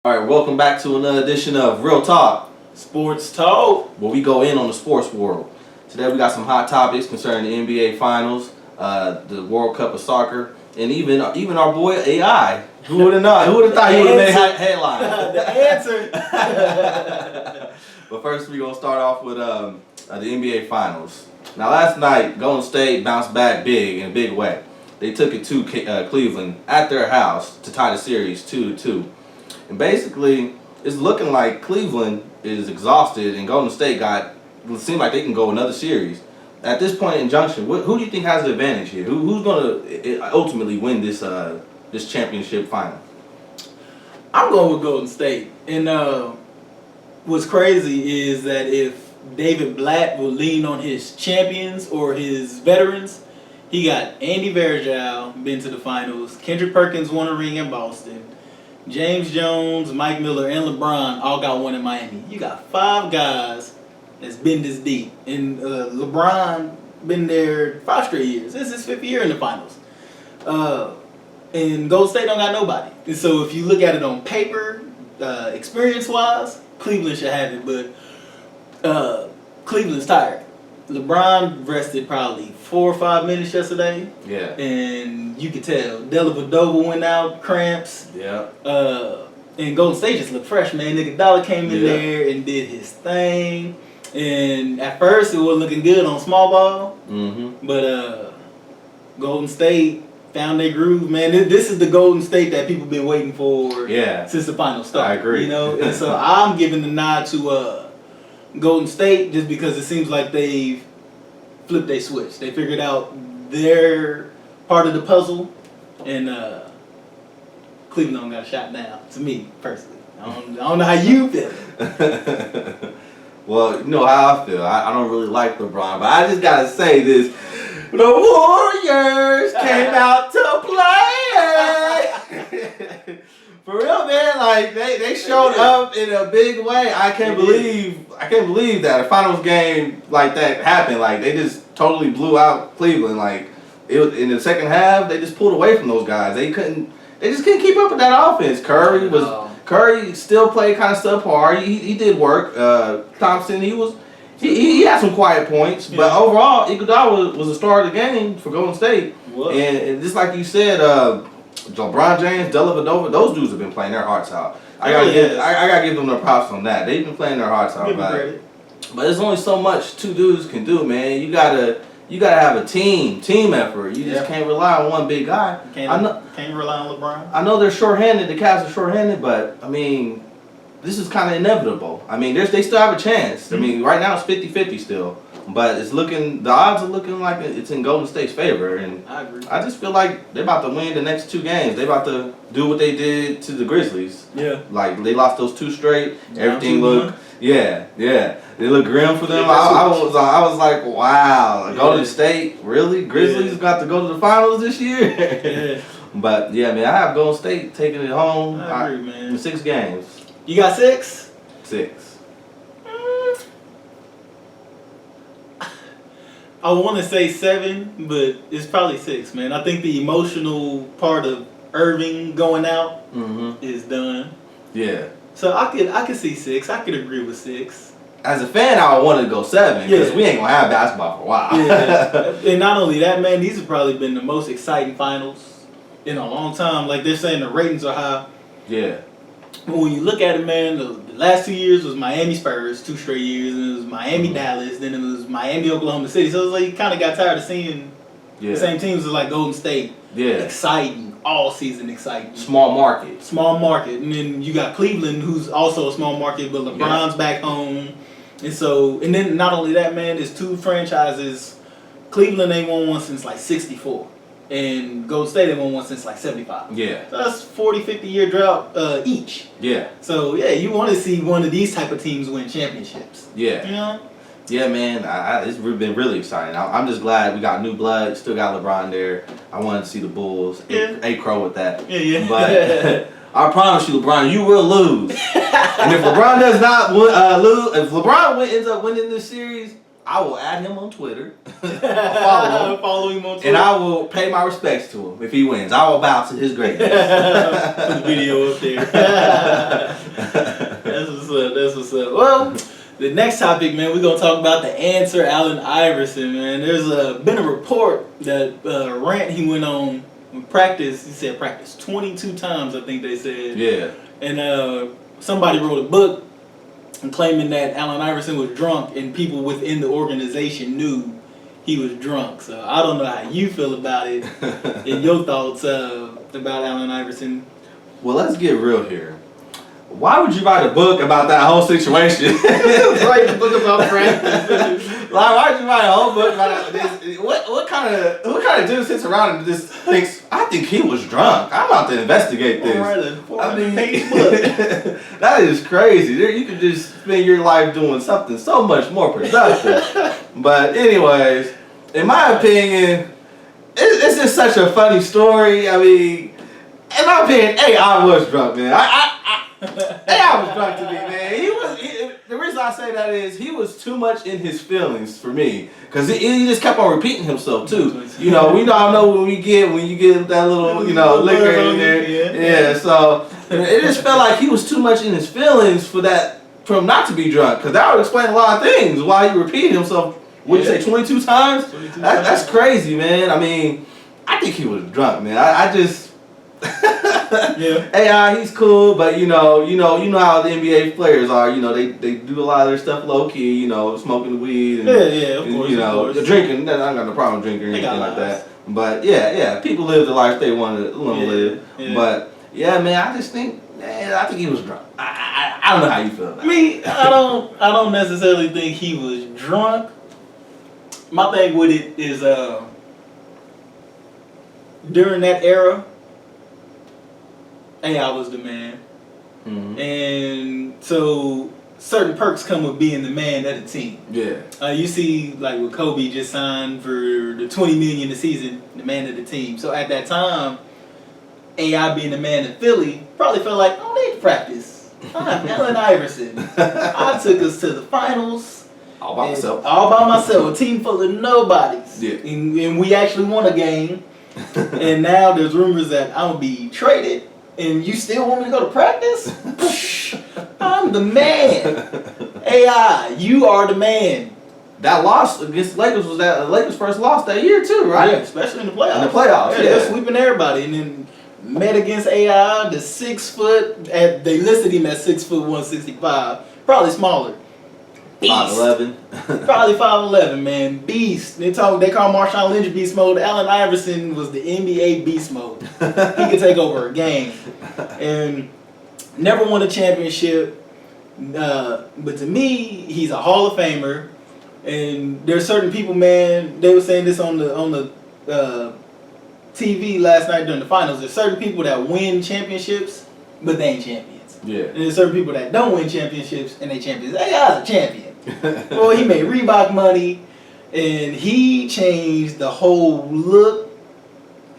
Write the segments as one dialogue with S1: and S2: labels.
S1: All right, welcome back to another edition of Real Talk,
S2: Sports Talk,
S1: where we go in on the sports world. Today we got some hot topics concerning the NBA Finals, the World Cup of Soccer, and even our boy AI. Who would have thought? Who would have thought he would have made headlines?
S2: the answer.
S1: But first, we're gonna start off with the NBA Finals. Now, last night, Golden State bounced back big in a big way. They took it to Cleveland at their house to tie the series 2-2. And basically, it's looking like Cleveland is exhausted, and Golden State it seemed like they can go another series. At this point in junction, who do you think has the advantage here? Who's going to ultimately win this championship final?
S2: I'm going with Golden State. And what's crazy is that if David Blatt will lean on his champions or his veterans, he got Andy Varejao, been to the finals. Kendrick Perkins won a ring in Boston. James Jones, Mike Miller, and LeBron all got one in Miami. You got 5 guys that's been this deep. And LeBron been there 5 straight years. This is his 5th year in the finals. And Golden State don't got nobody. And so if you look at it on paper, experience-wise, Cleveland should have it. But Cleveland's tired. LeBron rested probably 4 or 5 minutes yesterday.
S1: Yeah. And
S2: you could tell. Dellavedova went out, cramps.
S1: Yeah.
S2: And Golden State just looked fresh, man. Iguodala came in there and did his thing. And at first it wasn't looking good on small ball.
S1: Mm-hmm.
S2: But Golden State found their groove, man. This is the Golden State that people been waiting for since the final started.
S1: I agree.
S2: You know? And so I'm giving the nod to Golden State just because it seems like they've flipped their switch. They figured out their part of the puzzle, and Cleveland don't got a shot now, to me, personally. I don't know how you feel.
S1: Well, you know how I feel. I don't really like LeBron, but I just got to say this. The Warriors came out to play. For real, man, like they showed up in a big way. I can't believe that a finals game like that happened. Like they just totally blew out Cleveland. Like it was, in the second half, they just pulled away from those guys. They just couldn't keep up with that offense. Curry still played kind of subpar. He did work. Thompson, he had some quiet points, but overall, Iguodala was the star of the game for Golden State. And just like you said, LeBron James, Dellavedova, those dudes have been playing their hearts out. I gotta give them their props on that. They've been playing their hearts out. But there's only so much 2 dudes can do, man. You gotta have a team effort. You just can't rely on one big guy.
S2: Can't rely on LeBron.
S1: I know they're shorthanded. The Cavs are shorthanded, but I mean, this is kind of inevitable. I mean, they still have a chance. I mean, right now it's 50-50 still. But the odds are looking like it's in Golden State's favor, and
S2: I agree.
S1: I just feel like they're about to win the next 2 games. They're about to do what they did to the Grizzlies.
S2: Yeah.
S1: Like they lost those 2 straight. Everything looked, they look grim for them. I was like, wow, Golden State really? Grizzlies got to go to the finals this year.
S2: Yeah.
S1: But yeah, man, I have Golden State taking it home.
S2: I agree, man.
S1: In 6 games.
S2: You got 6?
S1: 6.
S2: I want to say 7, but it's probably 6, man. I think the emotional part of Irving going out is done.
S1: Yeah.
S2: So I could see 6. I could agree with 6.
S1: As a fan, I wanted to go 7 because we ain't gonna have basketball for a while.
S2: Yeah. And not only that, man, these have probably been the most exciting finals in a long time. Like they're saying the ratings are high.
S1: Yeah.
S2: But when you look at it, man, the last 2 years was Miami Spurs, 2 straight years, and it was Miami Dallas, then it was Miami Oklahoma City. So it was like you kind of got tired of seeing the same teams as like Golden State. Yeah. Exciting, all season exciting.
S1: Small market.
S2: And then you got Cleveland, who's also a small market, but LeBron's back home. And then not only that, man, there's 2 franchises. Cleveland ain't won one since like 64. And Golden State ain't won one since like 75.
S1: Yeah. So
S2: that's 40, 50 year drought each.
S1: Yeah.
S2: So yeah, you want to see one of these type of teams win championships.
S1: Yeah.
S2: You know?
S1: Yeah, man. It's been really exciting. I'm just glad we got new blood. Still got LeBron there. I wanted to see the Bulls. A crow with that.
S2: Yeah.
S1: But I promise you, LeBron, you will lose. And if LeBron does not lose, if LeBron ends up winning this series, I will add him on Twitter. I'll
S2: follow him on Twitter.
S1: And I will pay my respects to him if he wins. I will bow to his greatness.
S2: Put the video up there. That's what's up. That's what's up. Well, the next topic, man, we're going to talk about the answer, Allen Iverson, man. There's been a report that rant he went on in practice. He said practice 22 times, I think they said.
S1: Yeah.
S2: And somebody wrote a book and claiming that Allen Iverson was drunk and people within the organization knew he was drunk. So I don't know how you feel about it and your thoughts about Allen Iverson.
S1: Well, let's get real here. Why would you write a book about that whole situation?
S2: Write a book about practice.
S1: Like, why would you write a whole book about this? What kind of dude sits around and just thinks, I think he was drunk. I'm about to investigate this.
S2: I mean, page book.
S1: That is crazy. You could just spend your life doing something so much more productive. But anyways, in my opinion, it's just such a funny story. I mean, in my opinion, AI was drunk, man. AI was drunk to me, man. The reason I say that is he was too much in his feelings for me, because he just kept on repeating himself too. You know, we all know when you get that little liquor in there. Yeah. So it just felt like he was too much in his feelings for him not to be drunk, because that would explain a lot of things why he repeated himself. What did you say, 22 times? 22 that's crazy, man. I mean, I think he was drunk, man. I just. Yeah. AI, he's cool, but you know how the NBA players are. They do a lot of their stuff low key. Smoking the weed and
S2: of course.
S1: Drinking. I got no problem drinking or anything like that. But yeah, people live the life they want to live. Yeah. But yeah, man, I just think, I think he was drunk. I don't know how you feel about it.
S2: Me, I don't necessarily think he was drunk. My thing with it is during that era, AI was the man. Mm-hmm. And so certain perks come with being the man of the team.
S1: Yeah.
S2: You see, like with Kobe just signed for the $20 million a season, the man of the team. So at that time, AI being the man in Philly probably felt like, I don't need to practice. I'm Allen Iverson. I took us to the finals.
S1: All by myself.
S2: All by myself. A team full of nobodies.
S1: Yeah.
S2: And we actually won a game. And now there's rumors that I'm going to be traded. And you still want me to go to practice? I'm the man. AI, you are the man.
S1: That loss against Lakers was Lakers' first loss that year too, right?
S2: Yeah, especially in the playoffs.
S1: In the playoffs, yeah.
S2: They're sweeping everybody. And then met against AI, the 6 foot, they listed him at 6 foot 165, probably smaller. Beast.
S1: 5'11".
S2: Probably 5'11", man. Beast. They call Marshawn Lynch beast mode. Allen Iverson was the NBA beast mode. He could take over a game. And never won a championship. But to me, he's a Hall of Famer. And there's certain people, man, they were saying this on the TV last night during the finals. There's certain people that win championships, but they ain't champions.
S1: Yeah.
S2: And there's certain people that don't win championships and they champions. AI's a champion. Well, he made Reebok money, and he changed the whole look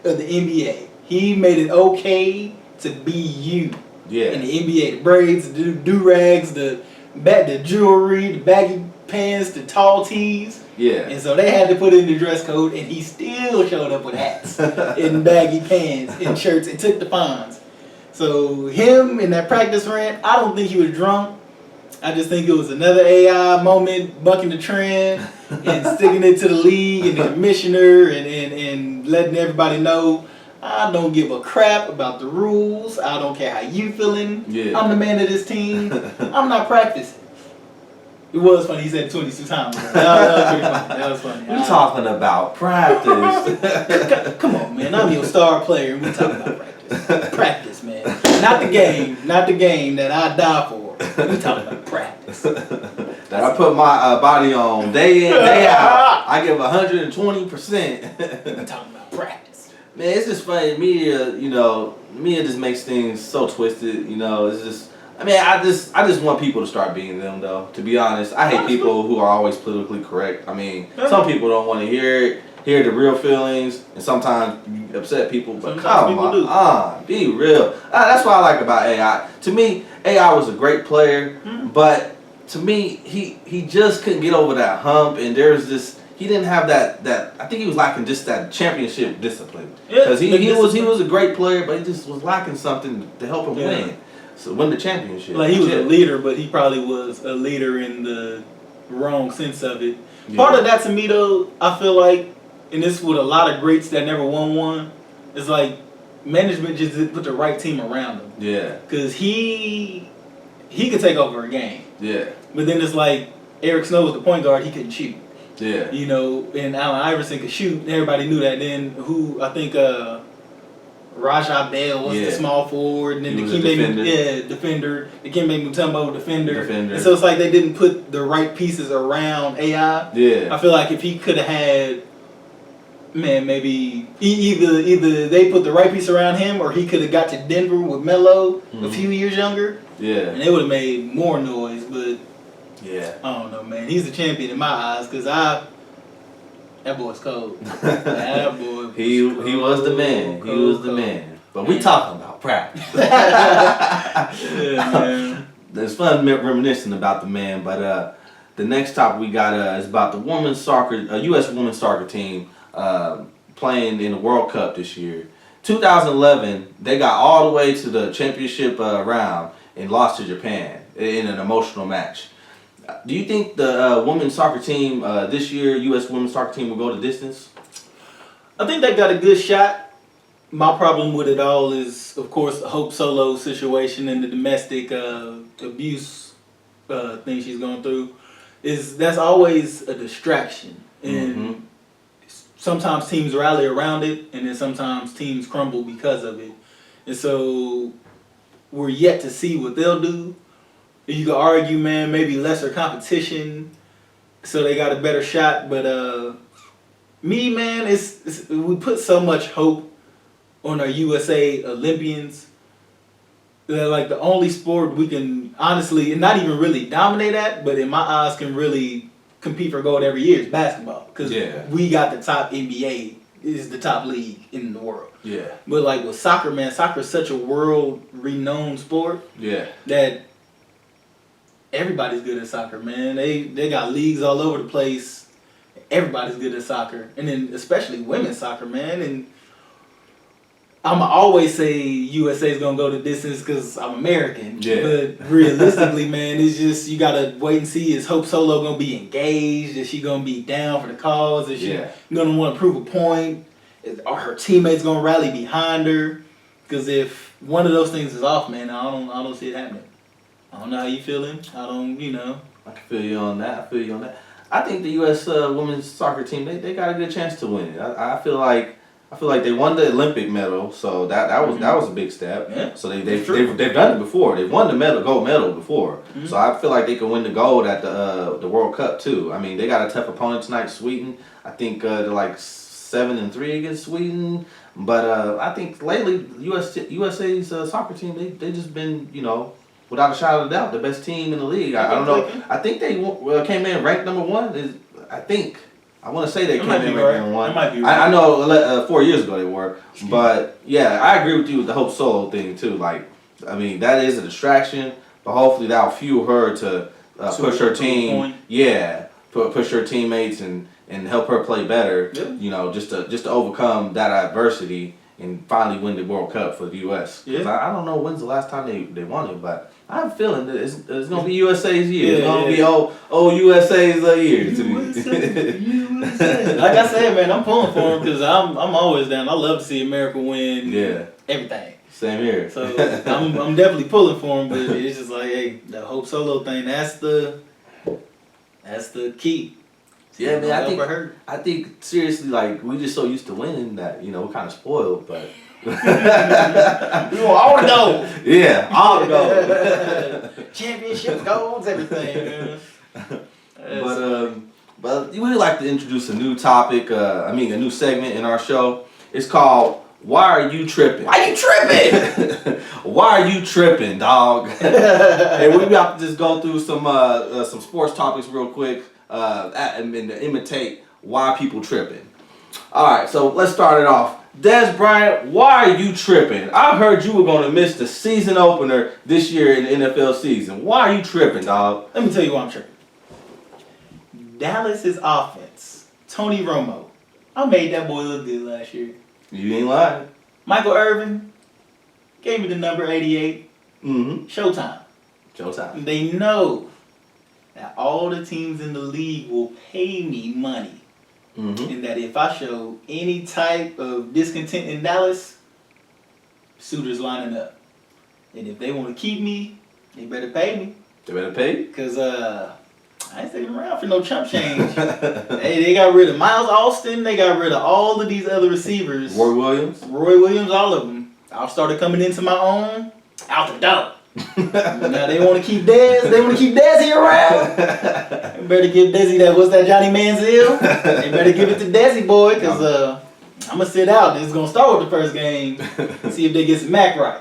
S2: of the NBA. He made it okay to be you.
S1: Yeah.
S2: In the NBA, the braids, the do-rags, the jewelry, the baggy pants, the tall tees.
S1: Yeah.
S2: And so they had to put in the dress code, and he still showed up with hats and baggy pants and shirts and took the fines. So him in that practice rant, I don't think he was drunk. I just think it was another AI moment, bucking the trend and sticking it to the league and the commissioner and letting everybody know, I don't give a crap about the rules. I don't care how you feeling.
S1: Yeah.
S2: I'm the man of this team. I'm not practicing. It was funny. He said 22 times. That was funny.
S1: We're talking about practice.
S2: Come on, man. I'm your star player, and we're talking about practice. Practice, man. Not the game that I die for. We're talking about practice.
S1: That I put my body on day in, day out. I give 120%.
S2: We're talking about practice.
S1: Man, it's just funny. Media just makes things so twisted. It's just. I mean, I just want people to start being them, though. To be honest, I hate people who are always politically correct. I mean, some people don't want to hear the real feelings, and sometimes you upset people. But come on, be real. That's what I like about AI. To me, AI was a great player, but to me, he just couldn't get over that hump, and there's this. He didn't have that. I think he was lacking just that championship discipline. Because he was a great player, but he just was lacking something to help him win. So win the championship.
S2: Like he was a leader, but he probably was a leader in the wrong sense of it. Part of that to me though, I feel like, and this with a lot of greats that never won one, is like management just didn't put the right team around him.
S1: Yeah.
S2: Because he could take over a game.
S1: Yeah. But
S2: then it's like Eric Snow was the point guard, he couldn't shoot.
S1: Yeah.
S2: You know, and Allen Iverson could shoot, and everybody knew that. Then Rajah Bell was the small forward, and then defender. Dikembe Mutombo, defender. And so it's like they didn't put the right pieces around AI.
S1: Yeah.
S2: I feel like if he could have had, maybe either they put the right piece around him, or he could have got to Denver with Melo a few years younger.
S1: Yeah.
S2: And they would have made more noise, but
S1: yeah.
S2: I don't know, man. He's the champion in my eyes, because that boy's cold. That boy.
S1: He was the man. He was the man. But we talking about practice.
S2: Yeah, man.
S1: It's fun reminiscing about the man. But the next topic we got is about the women's soccer, U.S. women's soccer team playing in the World Cup this year. 2011, they got all the way to the championship round and lost to Japan in an emotional match. Do you think the women's soccer team this year, U.S. women's soccer team, will go the distance?
S2: I think they got a good shot. My problem with it all is, of course, the Hope Solo situation and the domestic abuse thing she's going through. That's always a distraction. And sometimes teams rally around it, and then sometimes teams crumble because of it. And so we're yet to see what they'll do. You could argue, man, maybe lesser competition, so they got a better shot. But me, man, it's we put so much hope on our USA Olympians that like the only sport we can honestly, and not even really dominate at, but in my eyes can really compete for gold every year is basketball. Because we got the top NBA, is the top league in the world.
S1: Yeah.
S2: But like with soccer, man, soccer is such a world-renowned sport.
S1: Yeah.
S2: That everybody's good at soccer, man. They got leagues all over the place. Everybody's good at soccer. And then especially women's soccer, man. And I'm always say USA's going to go the distance because I'm American.
S1: Yeah.
S2: But realistically, man, it's just you got to wait and see. Is Hope Solo going to be engaged? Is she going to be down for the cause? Is she going to want to prove a point? Are her teammates going to rally behind her? Because if one of those things is off, man, I don't see it happening. I don't know how you feeling. I can
S1: feel you on that. I think the U.S. women's soccer team, they got a good chance to win it. I feel like they won the Olympic medal, so that was a big step.
S2: Yeah.
S1: So they've done it before. They've won the gold medal before. Mm-hmm. So I feel like they can win the gold at the World Cup too. I mean, they got a tough opponent tonight, Sweden. I think they're like 7-3 against Sweden. But I think lately USA's soccer team they just been without a shadow of a doubt, the best team in the league. I don't know. I think they came in ranked number one. I want to say they came in ranked number one.
S2: Might be right.
S1: I know 4 years ago they were. But, yeah, I agree with you with the Hope Solo thing, too. Like, I mean, that is a distraction. But hopefully that'll fuel her to push her team. Yeah, push her teammates and help her play better, just to overcome that adversity and finally win the World Cup for the U.S. Because I don't know when's the last time they won it, but I have a feeling that it's going to be USA's year. It's going to be old USA's year to me.
S2: Like I said, man, I'm pulling for them because I'm always down. I love to see America win everything.
S1: Same here.
S2: So I'm definitely pulling for them, but it's just like, hey, the Hope Solo thing, that's the key.
S1: Yeah, man, I think seriously, like, we just so used to winning that, we're kind of spoiled, but
S2: we want all the gold.
S1: Yeah, all the gold.
S2: Championship golds, everything, man.
S1: But we would like to introduce a new topic, a new segment in our show. It's called Why Are You Tripping?
S2: Why you tripping?
S1: Why are you tripping, dog? And we about to just go through some sports topics real quick. And to imitate why people tripping. All right, so let's start it off. Des Bryant, why are you tripping? I heard you were going to miss the season opener this year in the NFL season. Why are you tripping, dog?
S2: Let me tell you why I'm tripping. Dallas's offense, Tony Romo. I made that boy look good last year.
S1: You ain't lying.
S2: Michael Irvin gave me the number 88.
S1: Mm-hmm.
S2: Showtime. They know that all the teams in the league will pay me money.
S1: Mm-hmm.
S2: And that if I show any type of discontent in Dallas, suitors lining up. And if they want to keep me, they better pay me.
S1: They better pay?
S2: Because I ain't sticking around for no chump change. Hey, they got rid of Miles Austin. They got rid of all of these other receivers.
S1: Roy Williams,
S2: all of them. I started coming into my own, out the door. Now they want to keep Dez. They want to keep Desi around. They better give Desi that. What's that, Johnny Manziel? They better give it to Desi boy, because I'm gonna sit out. This is gonna start with the first game. See if they get some act right.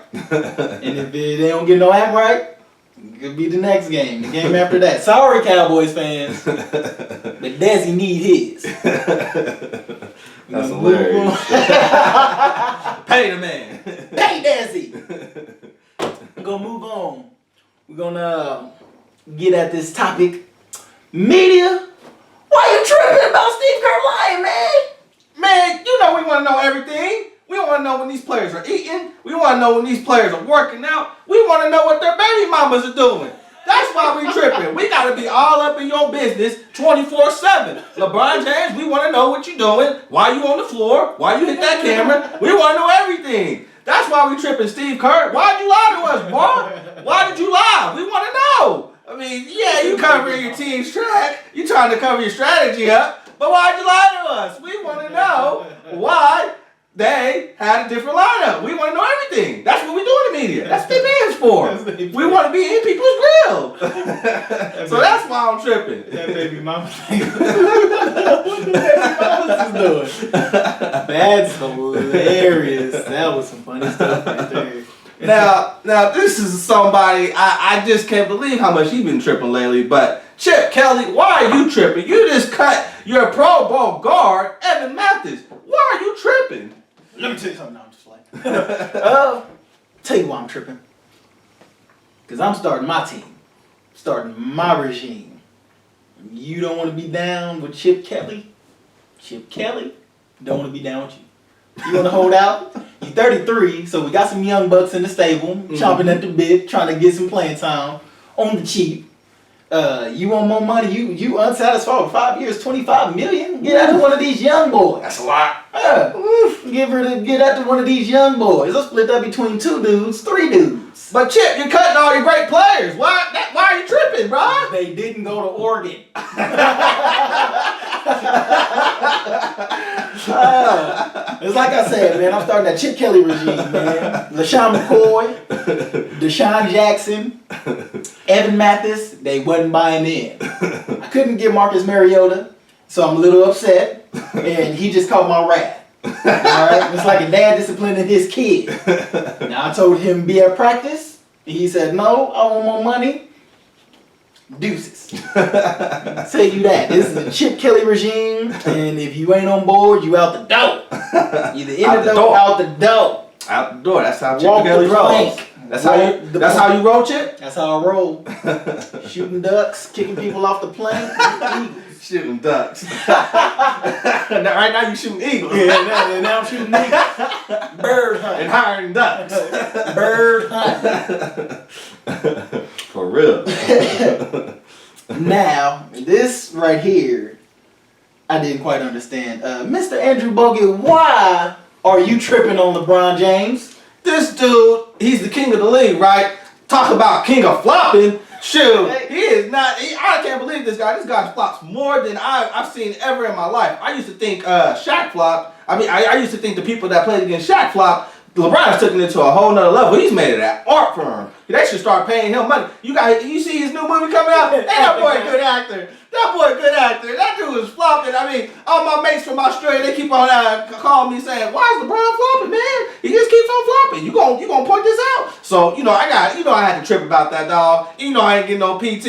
S2: And if they don't get no act right, it could be the next game, the game after that. Sorry, Cowboys fans, but Desi need his.
S1: That's hilarious. Pay the man.
S2: Pay Desi. We're gonna move on. We're gonna get at this topic. Media, why you tripping about Steve Kerr lying, man?
S1: Man, you know we want to know everything. We want to know when these players are eating. We want to know when these players are working out. We want to know what their baby mamas are doing. That's why we tripping. We got to be all up in your business 24/7. LeBron James, we want to know what you're doing, why you on the floor, why you hit that camera. We want to know everything. That's why we tripping, Steve Kerr. Why'd you lie to us, boy? Why did you lie? We want to know. I mean, yeah, you covering your team's track. You trying to cover your strategy up. But why'd you lie to us? We want to know why they had a different lineup. We want to know everything. That's what we do in the media. That's what they pay us for. We want to be in people's grill. So that's why I'm tripping.
S2: That baby mama thing. What the baby mamas is doing? That's hilarious. That was some funny stuff right there.
S1: Now this is somebody I just can't believe how much he's been tripping lately. But Chip Kelly, why are you tripping? You just cut your Pro Bowl guard, Evan Mathis. Why are you tripping?
S2: Let me tell you something. No, I'm just like. Tell you why I'm tripping. Because I'm starting my team. Starting my regime. You don't want to be down with Chip Kelly? Chip Kelly don't want to be down with you. You want to hold out? You're 33, so we got some young bucks in the stable, chomping at the bit, trying to get some playing time on the cheap. You want more money? You unsatisfied with 5 years, $25 million? Get out to one of these young boys.
S1: That's a lot.
S2: Get out to one of these young boys. Let's split that between 2 dudes, 3 dudes.
S1: But Chip, you're cutting all your great players. Why are you tripping, bro?
S2: They didn't go to Oregon. It's like I said, man. I'm starting that Chip Kelly regime, man. LaShawn McCoy, Deshaun Jackson, Evan Mathis, they wasn't buying in. I couldn't get Marcus Mariota, so I'm a little upset, and he just caught my wrath. Alright? It's like a dad disciplining his kid. Now I told him be at practice, and he said, no, I want more money. Deuces. I'll tell you that. This is a Chip Kelly regime, and if you ain't on board, you out the door. Either in the door, out the door.
S1: Out the door. That's how Chip
S2: Walk
S1: Kelly
S2: the
S1: rolls.
S2: plank.
S1: That's how you roll, Chip?
S2: That's how I roll. Shooting ducks, kicking people off the plane.
S1: Shooting ducks. Right now you shooting eagles.
S2: Yeah, now I'm shooting eagles. Bird hunting.
S1: And hiring ducks.
S2: Bird hunting.
S1: For real.
S2: Now, this right here, I didn't quite understand. Mr. Andrew Bogut, why are you tripping on LeBron James?
S1: This dude, he's the king of the league, right? Talk about king of flopping. Shoot, he is not. I can't believe this guy. This guy flops more than I've seen ever in my life. I used to think Shaq flopped. I used to think the people that played against Shaq flopped. LeBron's taken it to a whole nother level. He's made it an art form. They should start paying him money. You see his new movie coming out? Hey, that boy a good actor. That dude is flopping. I mean, all my mates from Australia, they keep on calling me saying, "Why is LeBron flopping, man? He just keeps on flopping. You gonna point this out?" So I had to trip about that, dog. I ain't getting no playing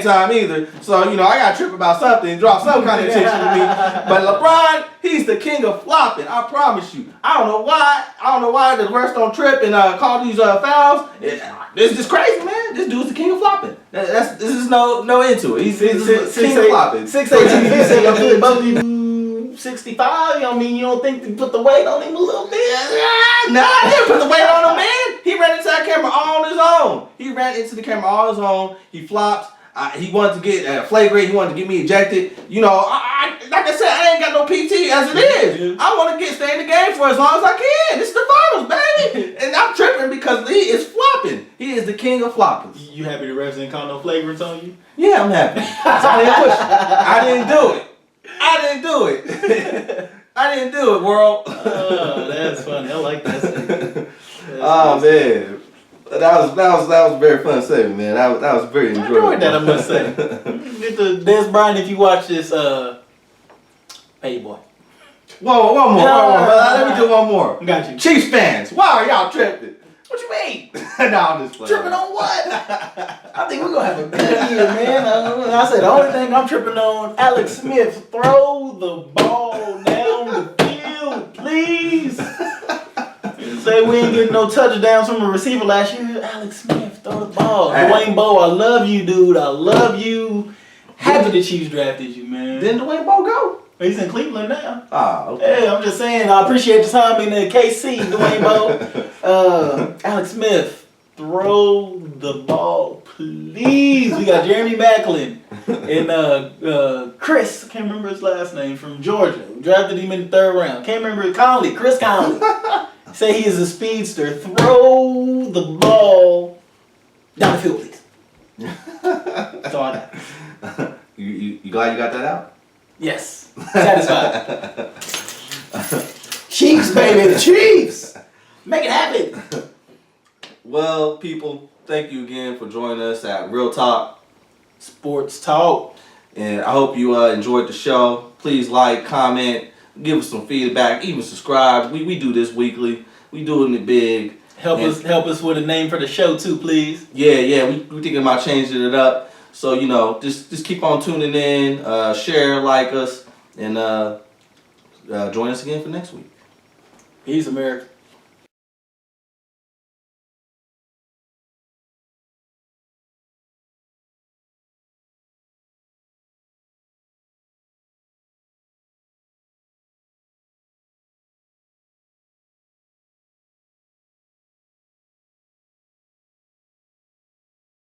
S1: time either. So I got to trip about something, draw some kind of attention to me. But LeBron, he's the king of flopping. I promise you. I don't know why the refs don't trip and call these fouls. It's just crazy, man. This dude's the king of flopping. This is no end to it. He's king of flopping.
S2: 6'8", you say you're above you 65. I mean, you don't think they put the weight on him a little bit?
S1: Nah, I didn't put the weight on him, man. He ran into that camera all on his own. He ran into the camera all on his own. He flopped. He wanted to get flagrant. He wanted to get me ejected. Like I said, I ain't got no PT as it is. I want to stay in the game for as long as I can. This is the finals, baby. And I'm tripping because he is flopping. He is the king of floppers.
S2: You happy the refs didn't call no flagrants on you?
S1: Yeah, I'm happy. It's only a question. I didn't do it, world.
S2: Oh, that's funny. I like that segment.
S1: Man. That was a very fun segment, man. That was very enjoyable.
S2: I enjoyed that, I must say. Get the Des Bryant, if you watch this, hey boy.
S1: Whoa, one more. Let me do one more.
S2: Got you.
S1: Chiefs fans, why are y'all tripping? What you mean? No, I'm just playing.
S2: Tripping on what? I think we're gonna have a good year, man. I said the only thing I'm tripping on, Alex Smith, throw the ball down the field, please. Say we ain't getting no touchdowns from a receiver last year. Alex Smith, throw the ball. Dwayne Bowe, I love you, dude. I love you. Happy the Chiefs drafted you, man.
S1: Didn't Dwayne Bowe go?
S2: He's in Cleveland now.
S1: Okay.
S2: Hey, I'm just saying, I appreciate the time in the KC, Dwayne Bowe. Alex Smith, throw the ball, please. We got Jeremy Maclin and Chris, I can't remember his last name, from Georgia. We drafted him in the 3rd round. Can't remember Chris Conley. Say he is a speedster. Throw the ball down the field, please. That's all I got.
S1: You glad you got that out?
S2: Yes. Satisfied. Chiefs, baby. The Chiefs. Make it happen.
S1: Well, people, thank you again for joining us at Real Talk
S2: Sports Talk.
S1: And I hope you enjoyed the show. Please like, comment, give us some feedback, even subscribe. We do this weekly. We doing it big.
S2: Help us with a name for the show too, please.
S1: Yeah. We thinking about changing it up. So just keep on tuning in, share, like us, and join us again for next week.
S2: Peace, America.